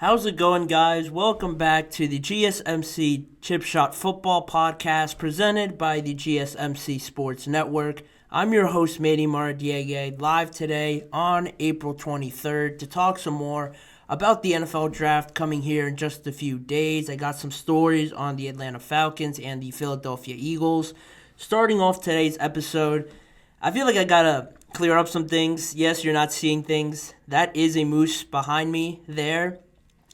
How's it going, guys? Welcome back to the GSMC Chip Shot Football Podcast presented by the GSMC Sports Network. I'm your host, Manny Maradiege, live today on April 23rd to talk some more about the NFL Draft coming here in just a few days. I got some stories on the Atlanta Falcons and the Philadelphia Eagles. Starting off today's episode, I feel like I gotta clear up some things. Yes, you're not seeing things. That is a moose behind me there.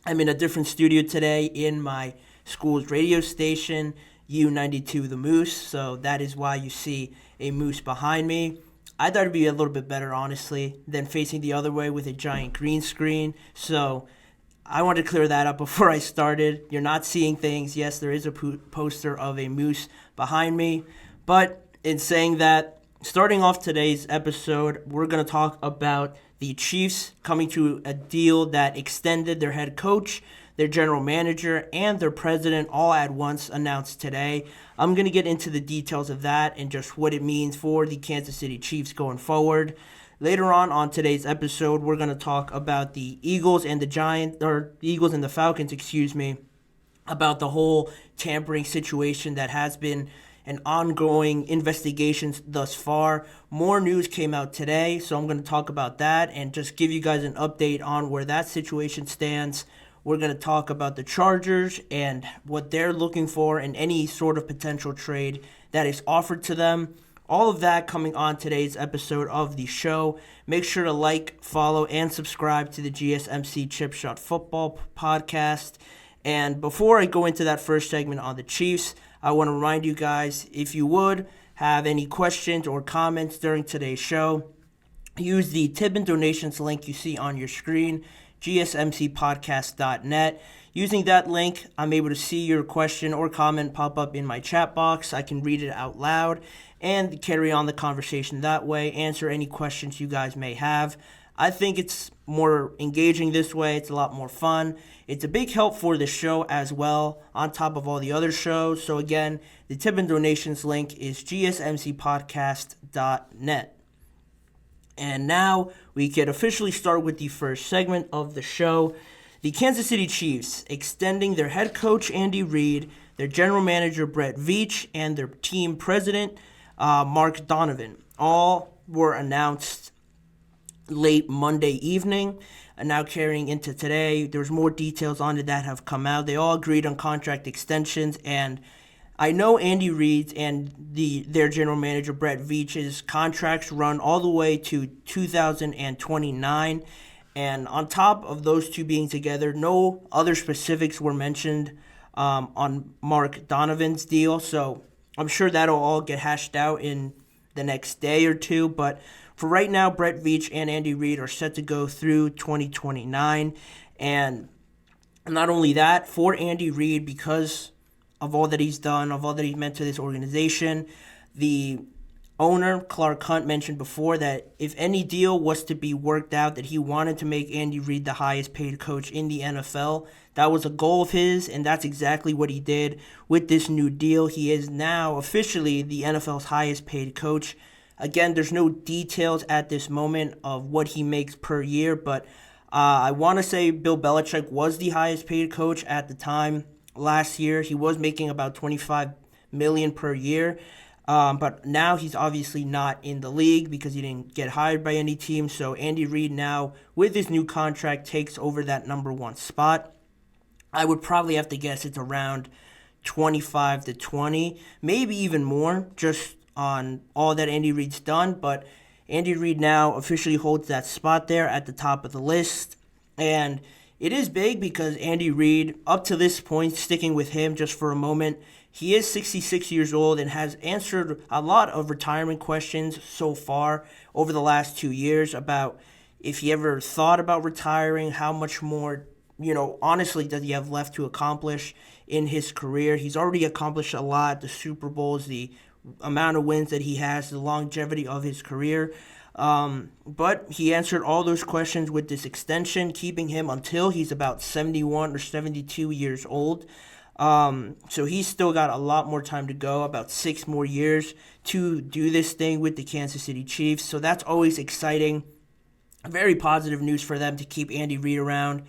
I'm in a different studio today in my school's radio station, U92 The Moose, so that is why you see a moose behind me. I thought it'd be a little bit better, honestly, than facing the other way with a giant green screen, so I wanted to clear that up before I started. You're not seeing things. Yes, there is a poster of a moose behind me, but in saying that, starting off today's episode, we're going to talk about the Chiefs coming to a deal that extended their head coach, their general manager, and their president all at once announced today. I'm going to get into the details of that and just what it means for the Kansas City Chiefs going forward. Later on today's episode, we're going to talk about the Eagles and the Eagles and the Falcons, about the whole tampering situation that has been and ongoing investigations thus far. More news came out today, so I'm going to talk about that and just give you guys an update on where that situation stands. We're going to talk about the Chargers and what they're looking for in any sort of potential trade that is offered to them. All of that coming on today's episode of the show. Make sure to like, follow, and subscribe to the GSMC Chip Shot Football Podcast. And before I go into that first segment on the Chiefs, I want to remind you guys, if you would have any questions or comments during today's show, use the tip and donations link you see on your screen, GSMCPodcast.net. Using that link, I'm able to see your question or comment pop up in my chat box. I can read it out loud and carry on the conversation that way, answer any questions you guys may have. I think it's more engaging this way. It's a lot more fun. It's a big help for the show as well, on top of all the other shows. So again, the tip and donations link is gsmcpodcast.net. And now we can officially start with the first segment of the show. The Kansas City Chiefs extending their head coach, Andy Reid, their general manager, Brett Veach, and their team president, Mark Donovan. All were announced late Monday evening, and now carrying into today. There's more details on it that have come out. They all agreed on contract extensions, and I know Andy Reid's and their general manager Brett Veach's contracts run all the way to 2029, and on top of those two being together, no other specifics were mentioned on Mark Donovan's deal, so I'm sure that'll all get hashed out in the next day or two, but for right now, Brett Veach and Andy Reid are set to go through 2029. And not only that, for Andy Reid, because of all that he's done, of all that he's meant to this organization, the owner, Clark Hunt, mentioned before that if any deal was to be worked out, that he wanted to make Andy Reid the highest paid coach in the NFL. That was a goal of his, and that's exactly what he did with this new deal. He is now officially the NFL's highest paid coach. Again, there's no details at this moment of what he makes per year, but I want to say Bill Belichick was the highest paid coach at the time last year. He was making about $25 million per year, but now he's obviously not in the league because he didn't get hired by any team. So Andy Reid now, with his new contract, takes over that number one spot. I would probably have to guess it's around 25 to 20, maybe even more, just on all that Andy Reid's done, but Andy Reid now officially holds that spot there at the top of the list, and it is big because Andy Reid, up to this point, sticking with him just for a moment, he is 66 years old and has answered a lot of retirement questions so far over the last 2 years about if he ever thought about retiring, how much more, honestly, does he have left to accomplish in his career. He's already accomplished a lot, the Super Bowls, the amount of wins that he has, the longevity of his career. But he answered all those questions with this extension, keeping him until he's about 71 or 72 years old. So he's still got a lot more time to go, about 6 more years to do this thing with the Kansas City Chiefs. So that's always exciting. Very positive news for them to keep Andy Reid around.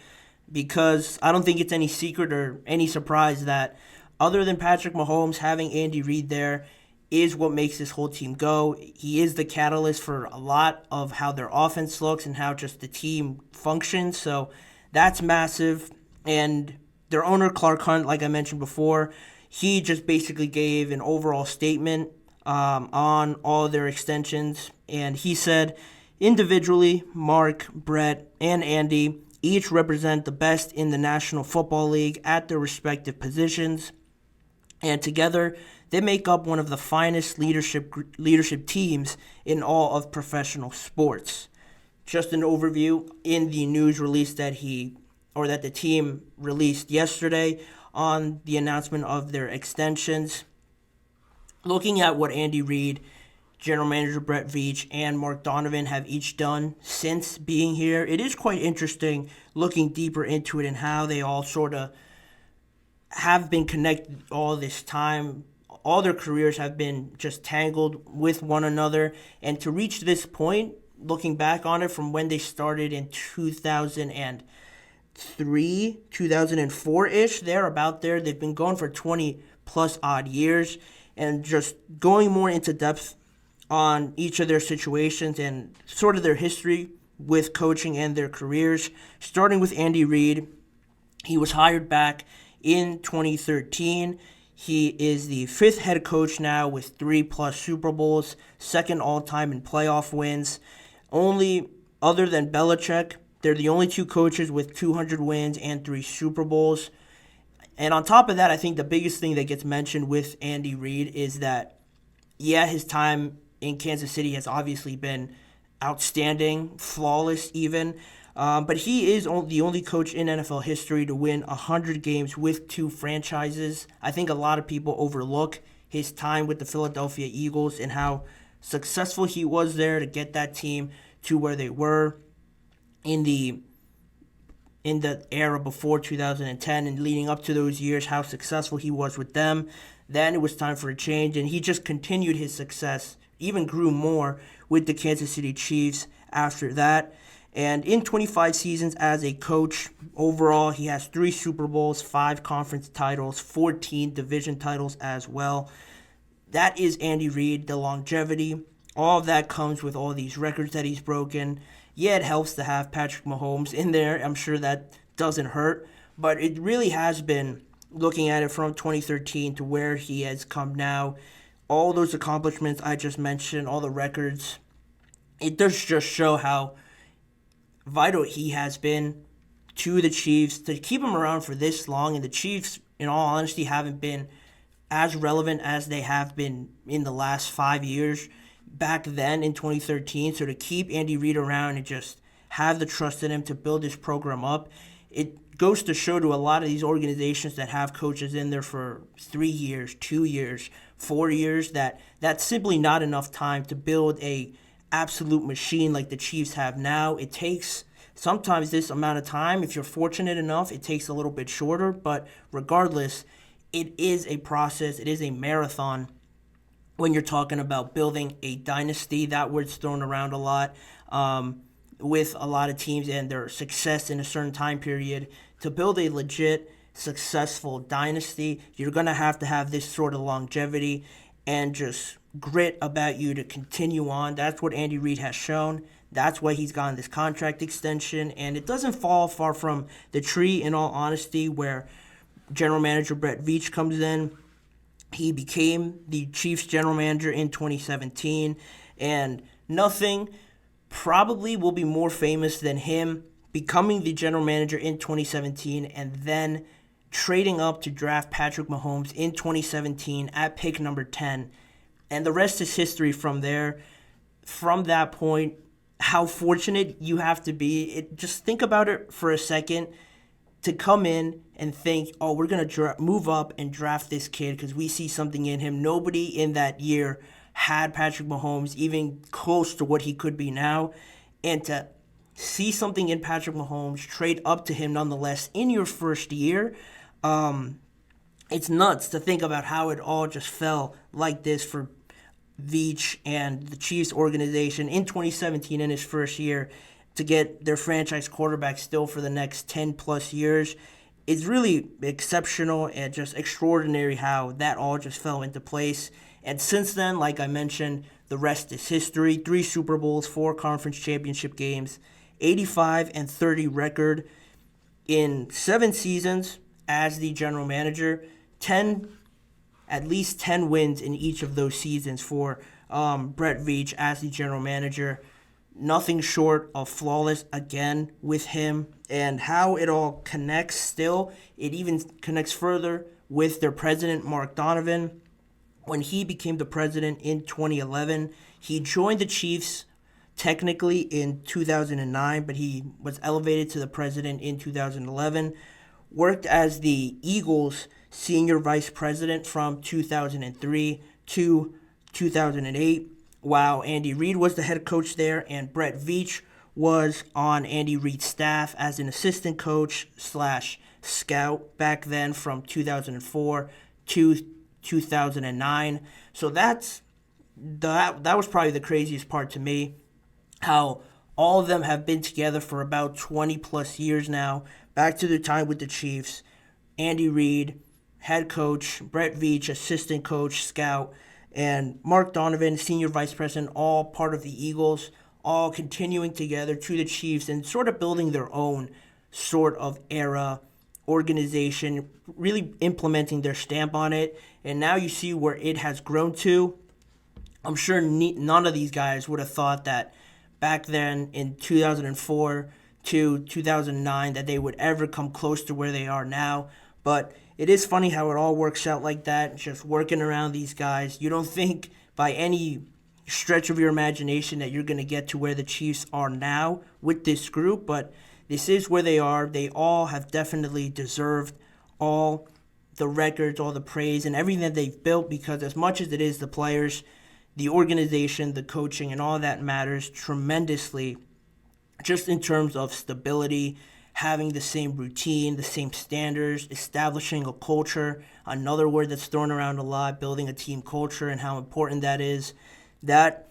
because I don't think it's any secret or any surprise that other than Patrick Mahomes, having Andy Reid there is what makes this whole team go. He is the catalyst for a lot of how their offense looks and how just the team functions. So that's massive. And their owner, Clark Hunt, like I mentioned before, he just basically gave an overall statement on all their extensions. And he said, individually, Mark, Brett, and Andy each represent the best in the National Football League at their respective positions. And together, they make up one of the finest leadership teams in all of professional sports. Just an overview in the news release that the team released yesterday on the announcement of their extensions. Looking at what Andy Reid, General Manager Brett Veach, and Mark Donovan have each done since being here, it is quite interesting looking deeper into it and how they all sort of have been connected all this time. All their careers have been just tangled with one another. And to reach this point, looking back on it from when they started in 2003, 2004-ish, they're about there. They've been going for 20-plus odd years. And just going more into depth on each of their situations and sort of their history with coaching and their careers, starting with Andy Reid. He was hired back in 2013. He is the fifth head coach now with 3+ Super Bowls, second all-time in playoff wins. Only other than Belichick, they're the only two coaches with 200 wins and 3 Super Bowls. And on top of that, I think the biggest thing that gets mentioned with Andy Reid is that, his time in Kansas City has obviously been outstanding, flawless even. But he is the only coach in NFL history to win 100 games with 2 franchises. I think a lot of people overlook his time with the Philadelphia Eagles and how successful he was there to get that team to where they were in the era before 2010 and leading up to those years, how successful he was with them. Then it was time for a change, and he just continued his success, even grew more with the Kansas City Chiefs after that. And in 25 seasons as a coach, overall, he has 3 Super Bowls, 5 conference titles, 14 division titles as well. That is Andy Reid, the longevity. All of that comes with all these records that he's broken. Yeah, it helps to have Patrick Mahomes in there. I'm sure that doesn't hurt. But it really has been, looking at it from 2013 to where he has come now, all those accomplishments I just mentioned, all the records, it does just show how vital he has been to the Chiefs to keep him around for this long. And the Chiefs, in all honesty, haven't been as relevant as they have been in the last 5 years back then in 2013. So to keep Andy Reid around and just have the trust in him to build this program up, it goes to show to a lot of these organizations that have coaches in there for 3 years, 2 years, 4 years, that's simply not enough time to build a absolute machine like the Chiefs have now. It takes sometimes this amount of time. If you're fortunate enough, it takes a little bit shorter, but regardless, it is a process. It is a marathon when you're talking about building a dynasty. That word's thrown around a lot with a lot of teams and their success in a certain time period. To build a legit, successful dynasty, you're going to have this sort of longevity and just grit about you to continue on. That's what Andy Reid has shown. That's why he's gotten this contract extension. And it doesn't fall far from the tree, in all honesty, where General Manager Brett Veach comes in. He became the Chiefs general manager in 2017. And nothing probably will be more famous than him becoming the general manager in 2017 and then trading up to draft Patrick Mahomes in 2017 at pick number 10. And the rest is history from there. From that point, how fortunate you have to be. Just think about it for a second, to come in and think, oh, we're going to move up and draft this kid because we see something in him. Nobody in that year had Patrick Mahomes even close to what he could be now. And to see something in Patrick Mahomes, trade up to him nonetheless in your first year, it's nuts to think about how it all just fell like this for Veach and the Chiefs organization in 2017 in his first year. to get their franchise quarterback still for the next 10 plus years. It's really exceptional and just extraordinary how that all just fell into place. And since then, like I mentioned, the rest is history. 3 Super Bowls, 4 conference championship games, 85-30 record in 7 seasons as the general manager. At least 10 wins in each of those seasons for Brett Veach as the general manager. Nothing short of flawless again with him, and how it all connects still. It even connects further with their president, Mark Donovan. When he became the president in 2011, he joined the Chiefs technically in 2009, but he was elevated to the president in 2011. Worked as the Eagles' senior vice president from 2003 to 2008. While Andy Reid was the head coach there, and Brett Veach was on Andy Reid's staff as an assistant coach / scout back then from 2004 to 2009. So that was probably the craziest part to me, how all of them have been together for about 20 plus years now, back to their time with the Chiefs. Andy Reid, head coach, Brett Veach, assistant coach, scout, and Mark Donovan, senior vice president, all part of the Eagles, all continuing together to the Chiefs and sort of building their own sort of era, organization, really implementing their stamp on it. And now you see where it has grown to. I'm sure none of these guys would have thought that back then in 2004 to 2009 that they would ever come close to where they are now. But it is funny how it all works out like that, just working around these guys. You don't think by any stretch of your imagination that you're going to get to where the Chiefs are now with this group, but this is where they are. They all have definitely deserved all the records, all the praise, and everything that they've built, because as much as it is the players, the organization, the coaching, and all that matters tremendously just in terms of stability, having the same routine, the same standards, establishing a culture, another word that's thrown around a lot, building a team culture and how important that is. That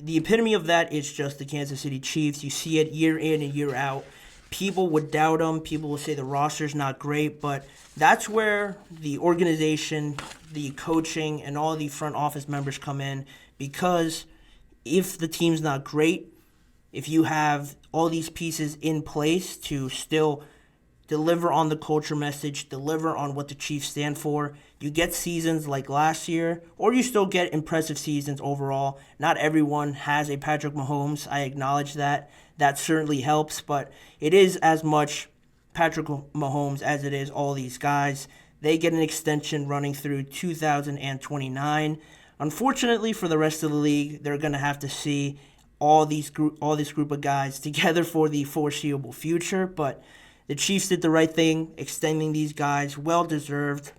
the epitome of that is just the Kansas City Chiefs. You see it year in and year out. People would doubt them. People will say the roster's not great, but that's where the organization, the coaching, and all the front office members come in, because if the team's not great, if you have all these pieces in place to still deliver on the culture message, deliver on what the Chiefs stand for, you get seasons like last year, or you still get impressive seasons overall. Not everyone has a Patrick Mahomes. I acknowledge that. That certainly helps, but it is as much Patrick Mahomes as it is all these guys. They get an extension running through 2029. Unfortunately for the rest of the league, they're going to have to see all this group of guys together for the foreseeable future, but the Chiefs did the right thing, extending these guys, well-deserved,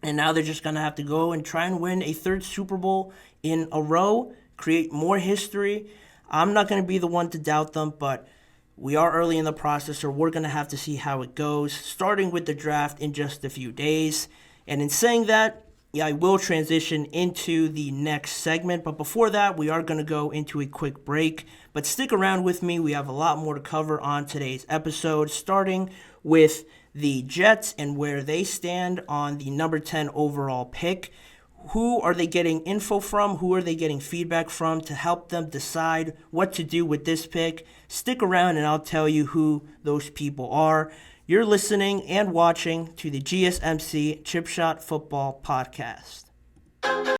and now they're just going to have to go and try and win a 3rd Super Bowl in a row, create more history. I'm not going to be the one to doubt them, but we are early in the process, so we're going to have to see how it goes, starting with the draft in just a few days. And in saying that, I will transition into the next segment, but before that, we are going to go into a quick break. But stick around with me. We have a lot more to cover on today's episode, starting with the Jets and where they stand on the number 10 overall pick. Who are they getting info from? Who are they getting feedback from to help them decide what to do with this pick? Stick around and I'll tell you who those people are. You're listening and watching to the GSMC Chip Shot Football Podcast.